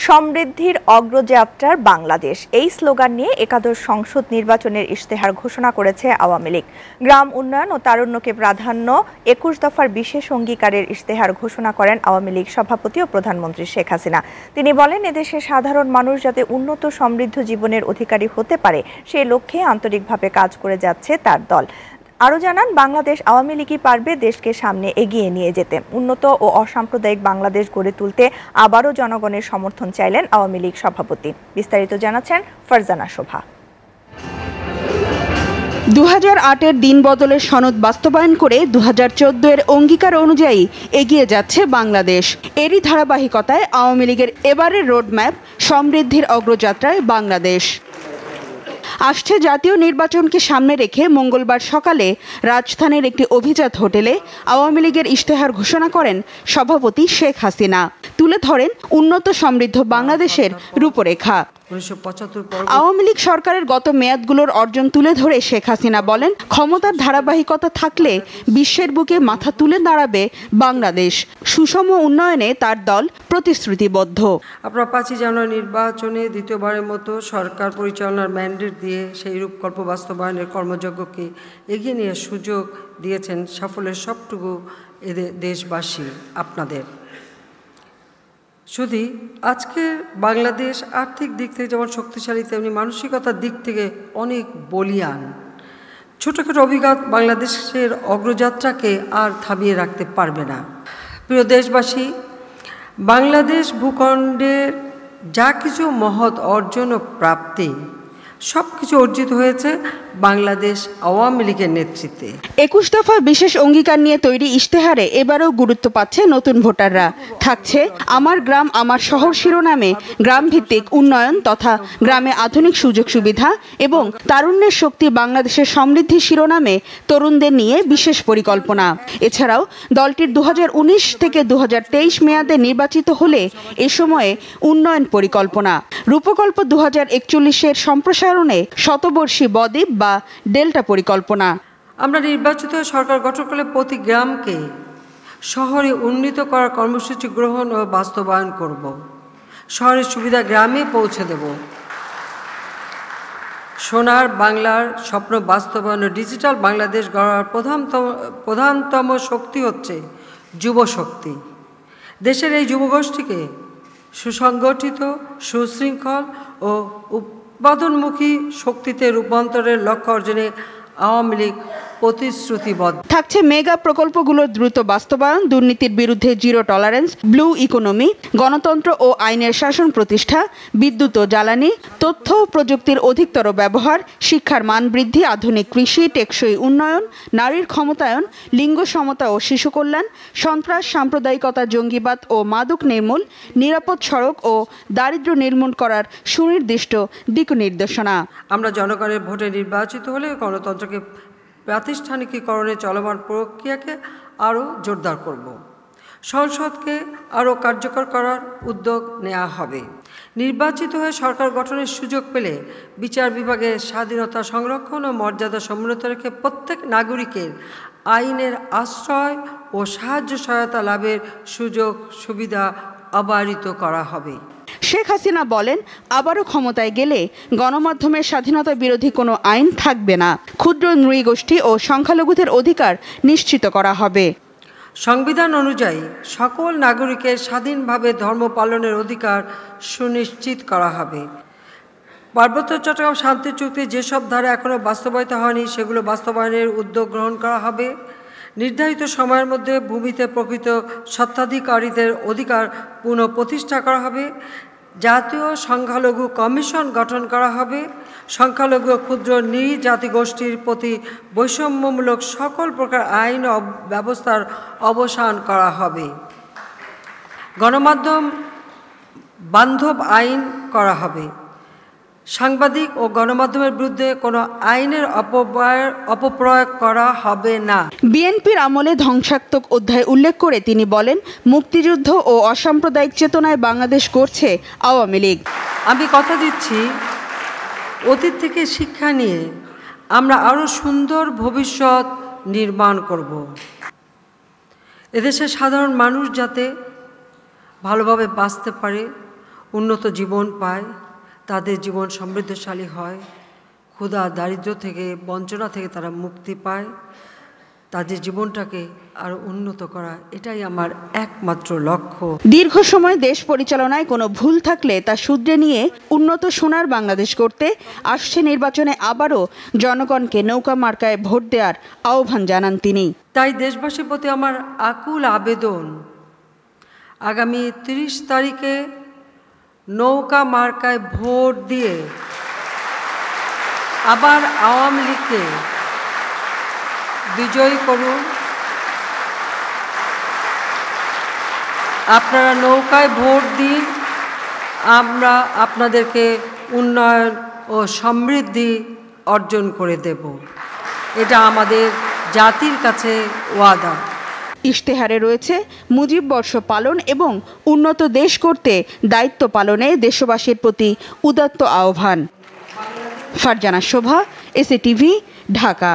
সমৃদ্ধির অগ্রযাত্রার বাংলাদেশ এই স্লোগান নিয়ে একাদশ সংসদ নির্বাচনের ইশতেহার ঘোষণা করেছে আওয়ামী লীগ। গ্রাম উন্নয়ন ও তারুণ্যকে প্রাধান্য ২১ দফার বিশেষ অঙ্গীকারের ইশতেহার ঘোষণা করেন আওয়ামী লীগ সভাপতি ও প্রধানমন্ত্রী শেখ হাসিনা। তিনি বলেন, এদেশের সাধারণ মানুষ যাতে উন্নত সমৃদ্ধ জীবনের অধিকারী হতে পারে সেই লক্ষ্যে আন্তরিকভাবে কাজ করে যাচ্ছে তার দল। আরও জানান, বাংলাদেশ আওয়ামী লীগই পারবে দেশকে সামনে এগিয়ে নিয়ে যেতে। উন্নত ও অসাম্প্রদায়িক বাংলাদেশ গড়ে তুলতে আবারও জনগণের সমর্থন চাইলেন আওয়ামী লীগ সভাপতি। বিস্তারিত জানাচ্ছেন ফারজানা শোভা। ২০০৮-এর দিন বদলের সনদ বাস্তবায়ন করে ২০১৪-এর অঙ্গীকার অনুযায়ী এগিয়ে যাচ্ছে বাংলাদেশ। এরই ধারাবাহিকতায় আওয়ামী লীগের এবারের রোডম্যাপ সমৃদ্ধির অগ্রযাত্রায় বাংলাদেশ। আসছে জাতীয় নির্বাচনকে সামনে রেখে মঙ্গলবার সকালে রাজধানীর একটি অভিজাত হোটেলে আওয়ামী লীগের ইশতেহার ঘোষণা করেন সভাপতি শেখ হাসিনা। তুলে ধরেন উন্নত সমৃদ্ধ বাংলাদেশের রূপরেখা। আওয়ামী লীগ সরকারের গত মেয়াদগুলোর অর্জন তুলে ধরে শেখ হাসিনা বলেন, ক্ষমতার ধারাবাহিকতা থাকলে বিশ্বের বুকে মাথা তুলে দাঁড়াবে বাংলাদেশ। সুষম উন্নয়নে তার দল প্রতিশ্রুতিবদ্ধ। আপনারা ৫ই জানুয়ারি নির্বাচনে দ্বিতীয়বারের মতো সরকার পরিচালনার ম্যান্ডেট দিয়ে সেই রূপকল্প বাস্তবায়নের কর্মযজ্ঞকে এগিয়ে নেওয়ার সুযোগ দিয়েছেন। সাফল্যের সবটুকু এদের দেশবাসী আপনাদের। শুধু আজকে বাংলাদেশ আর্থিক দিক থেকে যেমন শক্তিশালী, তেমনি মানসিকতার দিক থেকে অনেক বলিয়ান। ছোটোখাটো অভিজ্ঞতা বাংলাদেশের অগ্রযাত্রাকে আর থামিয়ে রাখতে পারবে না। প্রিয় দেশবাসী, বাংলাদেশ ভূখণ্ডের যা কিছু মহৎ অর্জন ও প্রাপ্তি সব কিছু অর্জিত হয়েছে বাংলাদেশ আওয়ামী লীগের নেতৃত্বে। ২১ দফা বিশেষ অঙ্গীকার নিয়ে তৈরি ইশতেহারে এবারও গুরুত্ব পাচ্ছে নতুন ভোটাররা। থাকছে আমার গ্রাম আমার শহর শিরোনামে গ্রামভিত্তিক উন্নয়ন তথা গ্রামে আধুনিক সুযোগ সুবিধা এবং তারুণ্যের শক্তি বাংলাদেশের সমৃদ্ধি শিরোনামে তরুণদের নিয়ে বিশেষ পরিকল্পনা। এছাড়াও দলটির ২০১৯ থেকে ২০২৩ মেয়াদে নির্বাচিত হলে এ সময়ে উন্নয়ন পরিকল্পনা, রূপকল্প ২০৪১-এর সম্প্রসারণে শতবর্ষী বদ্বীপ বা ডেল্টা পরিকল্পনা। আমরা নির্বাচিত সরকার গঠন করলে প্রতি গ্রামকে শহরে উন্নীত করার কর্মসূচি গ্রহণ ও বাস্তবায়ন করব। শহরের সুবিধা গ্রামে পৌঁছে দেব। সোনার বাংলার স্বপ্ন বাস্তবায়ন ও ডিজিটাল বাংলাদেশ গড়ার প্রধানতম শক্তি হচ্ছে যুব শক্তি। দেশের এই যুবগোষ্ঠীকে সুসংগঠিত, সুশৃঙ্খল ও উৎপাদনমুখী শক্তিতে রূপান্তরের লক্ষ্য অর্জনে আওয়ামী লীগ প্রতিশ্রুতিবদ্ধ। থাকছে মেগা প্রকল্পগুলোর দ্রুত বাস্তবায়ন, দুর্নীতির বিরুদ্ধে জিরো টলারেন্স, ব্লু ইকোনমি, গণতন্ত্র ও আইনের শাসন প্রতিষ্ঠা, বিদ্যুৎ ও জ্বালানি, তথ্য ও প্রযুক্তির অধিকতর ব্যবহার, শিক্ষার মান বৃদ্ধি, আধুনিক কৃষি, টেকসই উন্নয়ন, নারীর ক্ষমতায়ন, লিঙ্গ সমতা ও শিশু কল্যাণ, সন্ত্রাস, সাম্প্রদায়িকতা, জঙ্গিবাদ ও মাদক নির্মূল, নিরাপদ সড়ক ও দারিদ্র্য নির্মূল করার সুনির্দিষ্ট দিক নির্দেশনা। আমরা জনগণের ভোটে নির্বাচিত হলে গণতন্ত্রকে প্রাতিষ্ঠানিকীকরণে চলমান প্রক্রিয়াকে আরও জোরদার করব। সংসদকে আরও কার্যকর করার উদ্যোগ নেওয়া হবে। নির্বাচিত হয়ে সরকার গঠনের সুযোগ পেলে বিচার বিভাগের স্বাধীনতা সংরক্ষণ ও মর্যাদা সমুন্নত রেখে প্রত্যেক নাগরিকের আইনের আশ্রয় ও সাহায্য সহায়তা লাভের সুযোগ সুবিধা অবারিত করা হবে। শেখ হাসিনা বলেন, আবারও ক্ষমতায় গেলে গণমাধ্যমের স্বাধীনতা বিরোধী কোনো আইন থাকবে না। ক্ষুদ্র নৃগোষ্ঠী ও সংখ্যালঘুদের অধিকার নিশ্চিত করা হবে। সংবিধান অনুযায়ী সকল নাগরিকের স্বাধীনভাবে ধর্ম পালনের অধিকার সুনিশ্চিত করা হবে। পার্বত্য চট্টগ্রাম শান্তি চুক্তি যেসব ধারা এখনও বাস্তবায়িত হয়নি সেগুলো বাস্তবায়নের উদ্যোগ গ্রহণ করা হবে। নির্ধারিত সময়ের মধ্যে ভূমিতে প্রকৃত স্বত্বাধিকারীদের অধিকার পুনঃপ্রতিষ্ঠা করা হবে। জাতীয় সংখ্যালঘু কমিশন গঠন করা হবে। সংখ্যালঘু ক্ষুদ্র নৃজাতিগোষ্ঠীর প্রতি বৈষম্যমূলক সকল প্রকার আইন ও ব্যবস্থার অবসান করা হবে। গণমাধ্যম বান্ধব আইন করা হবে। সাংবাদিক ও গণমাধ্যমের বিরুদ্ধে কোনো আইনের অপপ্রয়োগ করা হবে না। বিএনপির আমলে ধ্বংসাত্মক অধ্যায় উল্লেখ করে তিনি বলেন, মুক্তিযুদ্ধ ও অসাম্প্রদায়িক চেতনায় বাংলাদেশ গড়ছে আওয়ামী লীগ। আমি কথা দিচ্ছি, অতীত থেকে শিক্ষা নিয়ে আমরা আরও সুন্দর ভবিষ্যৎ নির্মাণ করব। এদেশের সাধারণ মানুষ যাতে ভালোভাবে বাঁচতে পারে, উন্নত জীবন পায়, তাদের জীবন সমৃদ্ধশালী হয়, ক্ষুধা দারিদ্র্য থেকে বঞ্চনা থেকে তারা মুক্তি পায়, তাদের জীবনটাকে আরো উন্নত করা, এটাই আমার একমাত্র লক্ষ্য। দীর্ঘ সময় দেশ পরিচালনায় কোনো ভুল থাকলে তা শুধরে নিয়ে উন্নত সোনার বাংলাদেশ করতে আসছে নির্বাচনে আবারও জনগণকে নৌকা মার্কায় ভোট দেওয়ার আহ্বান জানান তিনি। তাই দেশবাসীর প্রতি আমার আকুল আবেদন, আগামী 30 তারিখে নৌকা মার্কায় ভোট দিয়ে আবার আওয়ামী লীগকে বিজয়ী করুন। আপনারা নৌকায় ভোট দিন, আমরা আপনাদেরকে উন্নয়ন ও সমৃদ্ধি অর্জন করে দেব। এটা আমাদের জাতির কাছে ওয়াদা। ইশতেহারে রয়েছে মুজিব বর্ষ পালন এবং উন্নত দেশ করতে দায়িত্ব পালনে দেশবাসীর প্রতি উদাত্ত আহ্বান। ফারজানা শোভা, এসএটিভি, ঢাকা।